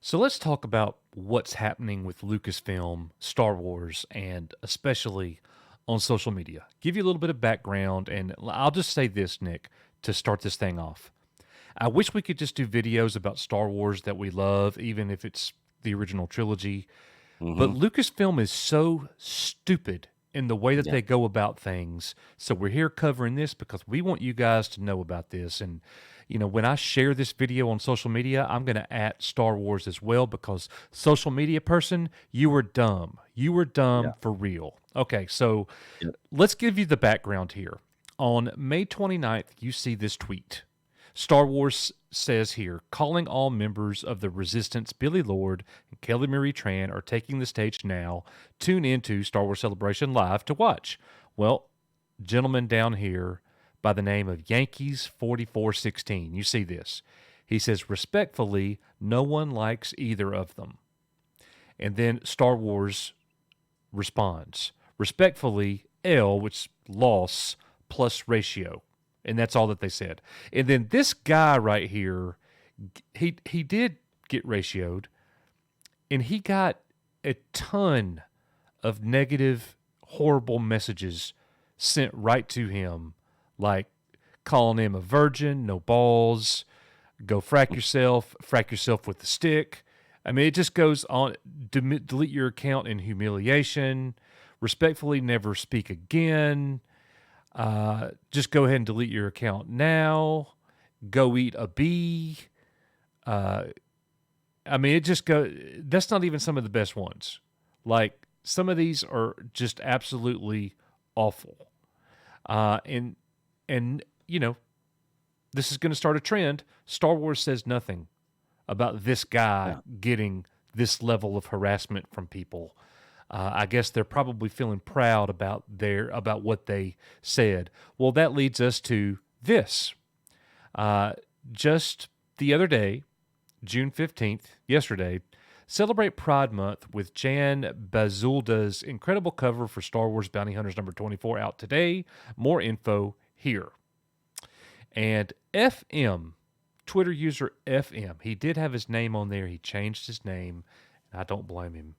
So let's talk about what's happening with Lucasfilm, Star Wars, and especially on social media. Give you a little bit of background, and I'll just say this, Nick, to start this thing off. I wish we could just do videos about Star Wars that we love, even if it's the original trilogy. But Hmm. Lucasfilm is so stupid in the way that Yeah. they go about things. So we're here covering this because we want you guys to know about this. And, when I share this video on social media, I'm going to at Star Wars as well because social media person, you were dumb. You were Yeah. dumb for real. Okay, so Yep. let's give you the background here. On May 29th, you see this tweet. Star Wars says here, calling all members of the Resistance, Billy Lord and Kelly Marie Tran are taking the stage now. Tune into Star Wars Celebration Live to watch. Well, gentleman down here by the name of Yankees 4416, you see this. He says, respectfully, no one likes either of them. And then Star Wars responds, respectfully, L, which loss plus ratio. And that's all that they said. And then this guy right here, he did get ratioed, and he got a ton of negative, horrible messages sent right to him, like calling him a virgin, no balls, go frack yourself with the stick. I mean, it just goes on. Delete your account in humiliation. Respectfully, never speak again. Just go ahead and delete your account now. Go eat a bee. Uh, I mean, it just go. That's not even some of the best ones. Like some of these are just absolutely awful. And this is going to start a trend. Star Wars says nothing about this guy Yeah. getting this level of harassment from people. I guess they're probably feeling proud about what they said. Well, that leads us to this. Just the other day, June 15th, yesterday, celebrate Pride Month with Jan Bazulda's incredible cover for Star Wars Bounty Hunters number 24 out today. More info here. And FM, Twitter user FM, he did have his name on there. He changed his name. I don't blame him.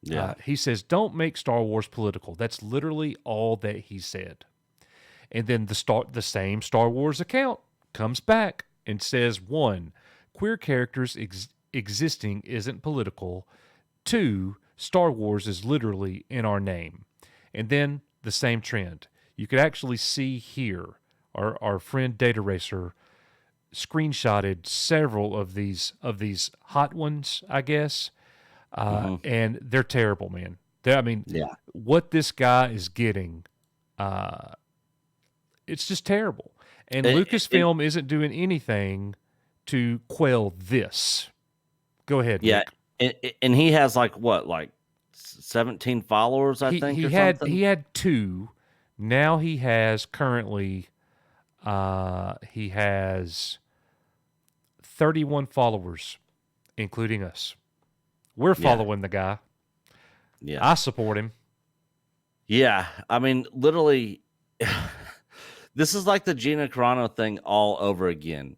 Yeah. He says, don't make Star Wars political. That's literally all that he said. And then the same Star Wars account comes back and says, one, queer characters existing isn't political. Two, Star Wars is literally in our name. And then the same trend. You could actually see here our friend Data Racer screenshotted several of these hot ones, I guess. Hmm. And they're terrible, man. I mean, Yeah. what this guy is getting, it's just terrible. And And Lucasfilm isn't doing anything to quell this. Go ahead, yeah, Nick. and he has like 17 followers, I He think, he or had something. he had two. Now he has currently he has 31 followers, including us. We're Yeah. following the guy. Yeah. I support him. Yeah. I mean, literally, this is like the Gina Carano thing all over again.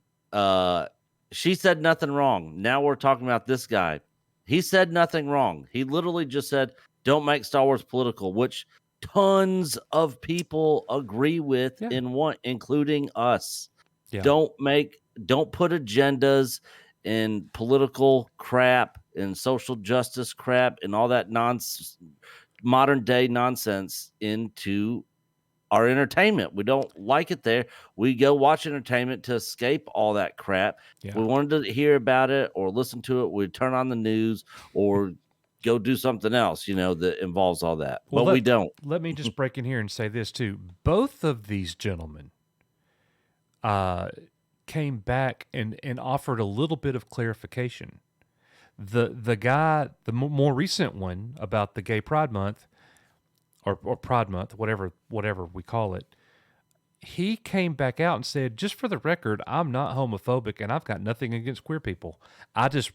She said nothing wrong. Now we're talking about this guy. He said nothing wrong. He literally just said, "Don't make Star Wars political," which tons of people agree with, Yeah. including us. Yeah. Don't put agendas and political crap and social justice crap and all that modern day nonsense into our entertainment. We don't like it there. We go watch entertainment to escape all that crap. If Yeah. we wanted to hear about it or listen to it, we'd turn on the news or go do something else, that involves all that. Well, But we don't. let me just break in here and say this too. Both of these gentlemen uh, came back and offered a little bit of clarification. The guy, the more recent one about the Gay Pride Month or Pride Month, whatever we call it, he came back out and said, just for the record, I'm not homophobic and I've got nothing against queer people. I just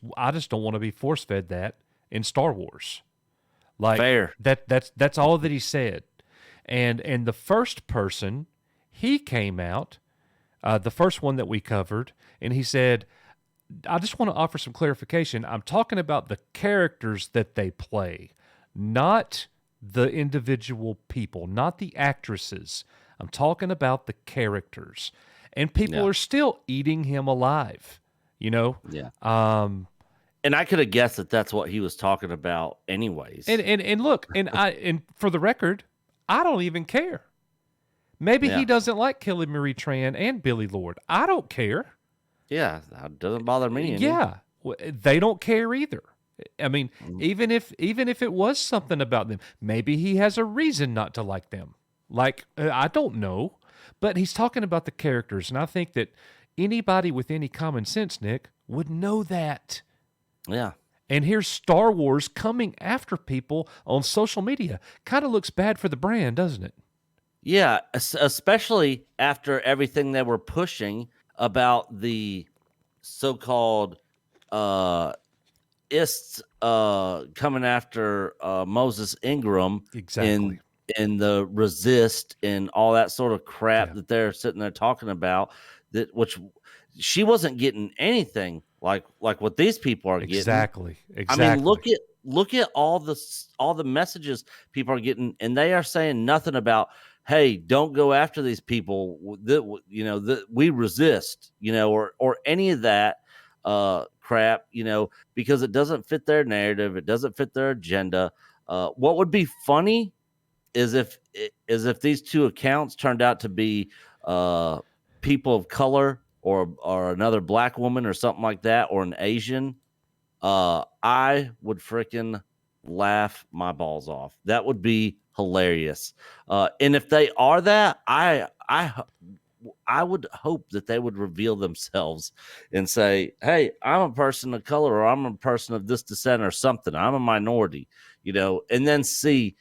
don't want to be force fed that in Star Wars. Like Fair. that's all that he said. And the first person, he came out, the first one that we covered, and he said, I just want to offer some clarification. I'm talking about the characters that they play, not the individual people, not the actresses. I'm talking about the characters. And people Yeah, are still eating him alive, you know? yeah. Um, And I could have guessed that that's what he was talking about, anyways. and look, and for the record, I don't even care. Maybe he Yeah, doesn't like Kelly Marie Tran and Billy Lord. I don't care. yeah. That doesn't bother me any. Yeah, they don't care either. I mean, Mm, even if it was something about them, maybe he has a reason not to like them. Like I don't know, but he's talking about the characters, and I think that anybody with any common sense, Nick, would know that. yeah, And here's Star Wars coming after people on social media. Kind of looks bad for the brand, doesn't it? yeah. Especially after everything they were pushing about the so-called uh ists coming after Moses Ingram Exactly. in the resist and all that sort of crap Yeah. that they're sitting there talking about, that which she wasn't getting anything like what these people are getting. Exactly. I mean, Exactly. look at all the messages people are getting, and they are saying nothing about, hey, don't go after these people that that we resist, or any of that crap, because it doesn't fit their narrative, it doesn't fit their agenda. What would be funny is if these two accounts turned out to be people of color, or another black woman or something like that, or an Asian. I would freaking laugh my balls off. That would be hilarious. And if they are that, I would hope that they would reveal themselves and say, "Hey, I'm a person of color, or I'm a person of this descent, or something. I'm a minority," and then see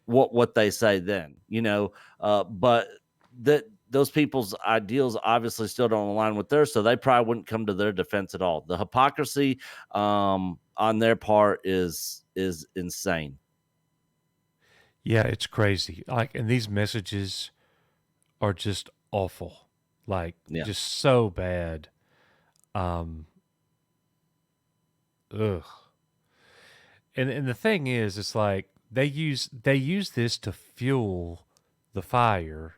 what they say then. But that those people's ideals obviously still don't align with theirs, so they probably wouldn't come to their defense at all. The hypocrisy on their part is insane. Yeah, it's crazy. Like, and these messages are just awful. Like, Yeah. just so bad. Um, ugh. And the thing is, it's like they use this to fuel the fire,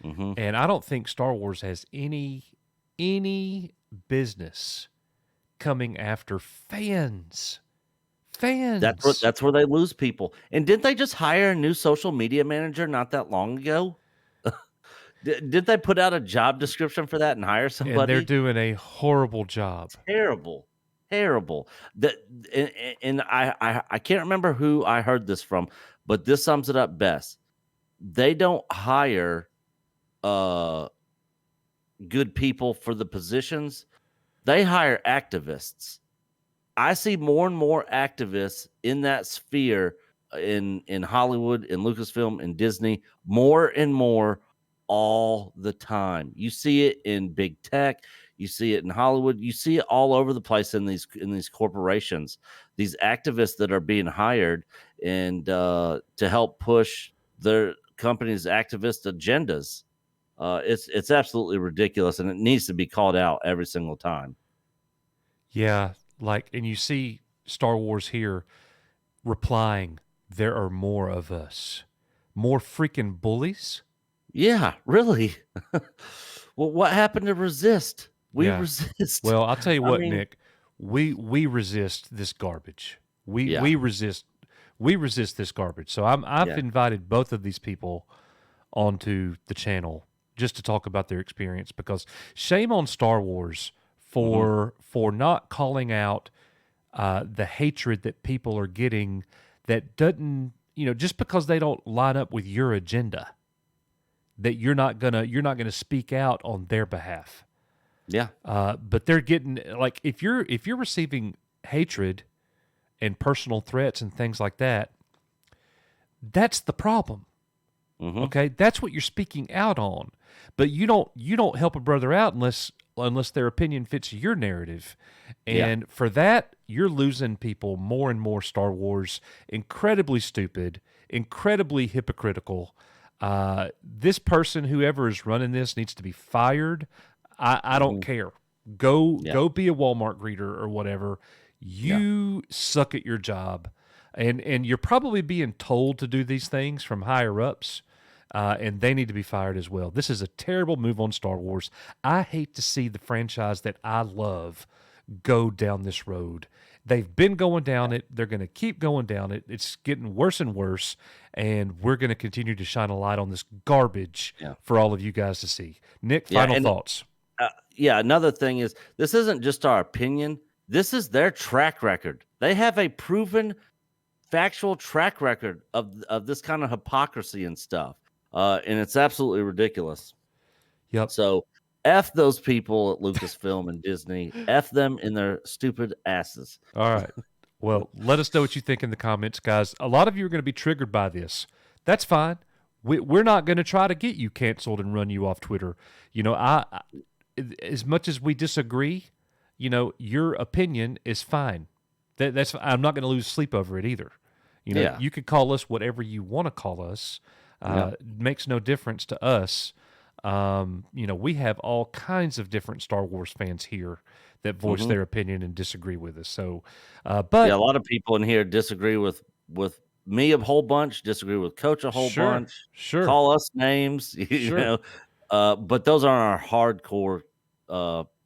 Hmm. and I don't think Star Wars has any business coming after fans. Fans. That's where they lose people. And didn't they just hire a new social media manager not that long ago? Did they put out a job description for that and hire And they're somebody? doing a horrible job. Terrible, terrible. That and I can't remember who I heard this from, but this sums it up best. They don't hire uh good people for the positions. They hire activists. I see more and more activists in that sphere, in Hollywood, in Lucasfilm, in Disney, more and more all the time. You see it in big tech, you see it in Hollywood, you see it all over the place in these corporations. These activists that are being hired and to help push their company's activist agendas. It's absolutely ridiculous, and it needs to be called out every single time. Yeah, like, and you see Star Wars here replying, "There are more of us, more freaking bullies." Yeah, really. Well, what happened to resist? We Yeah. resist. Well, I'll tell you I what, mean, Nick, we resist this garbage. We yeah, we resist we resist this garbage. So I've yeah. invited both of these people onto the channel just to talk about their experience, because shame on Star Wars Hmm. for not calling out the hatred that people are getting that doesn't, just because they don't line up with your agenda, that you're not gonna speak out on their behalf. Yeah. But they're getting, like, if you're receiving hatred and personal threats and things like that, that's the problem. Hmm. Okay, that's what you're speaking out on. But you don't help a brother out unless their opinion fits your narrative. Yeah. And for that, you're losing people more and more. Star Wars, incredibly stupid, incredibly hypocritical. This person, whoever is running this, needs to be fired. I don't Hmm. care. Yeah. Go be a Walmart greeter or whatever. Yeah. You suck at your job, and you're probably being told to do these things from higher ups, and they need to be fired as well. This is a terrible move on Star Wars. I hate to see the franchise that I love go down this road. They've been going down it. They're going to keep going down it. It's getting worse and worse, and we're going to continue to shine a light on this garbage Yeah. for all of you guys to see. Nick, Yeah. final And thoughts. yeah, another thing is this isn't just our opinion. This is their track record. They have a proven factual track record of this kind of hypocrisy and stuff. And it's absolutely ridiculous. Yep. So F those people at Lucasfilm and Disney. F them in their stupid asses. All right. Well, let us know what you think in the comments, guys. A lot of you are going to be triggered by this. That's fine. We're not going to try to get you canceled and run you off Twitter. You know, as much as we disagree, you know, your opinion is fine. That's I'm not going to lose sleep over it either. You know, Yeah. you could call us whatever you want to call us. Yeah. It makes no difference to us. You know, we have all kinds of different Star Wars fans here that voice Mhm. their opinion and disagree with us. So, Yeah, but a lot of people in here disagree with me a whole bunch, disagree with Coach a whole sure, bunch, sure, call us names, you sure. know. But those aren't our hardcore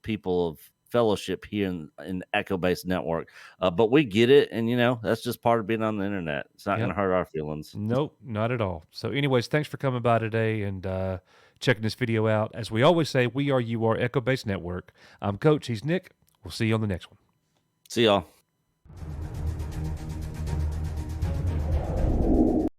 people of fellowship here in Echo Base Network. But we get it, and you know that's just part of being on the internet. It's not going Yep. to hurt our feelings. Nope, not at all. So, anyways, thanks for coming by today and checking this video out. As we always say, we are you are Echo Base Network. I'm Coach. He's Nick. We'll see you on the next one. See y'all.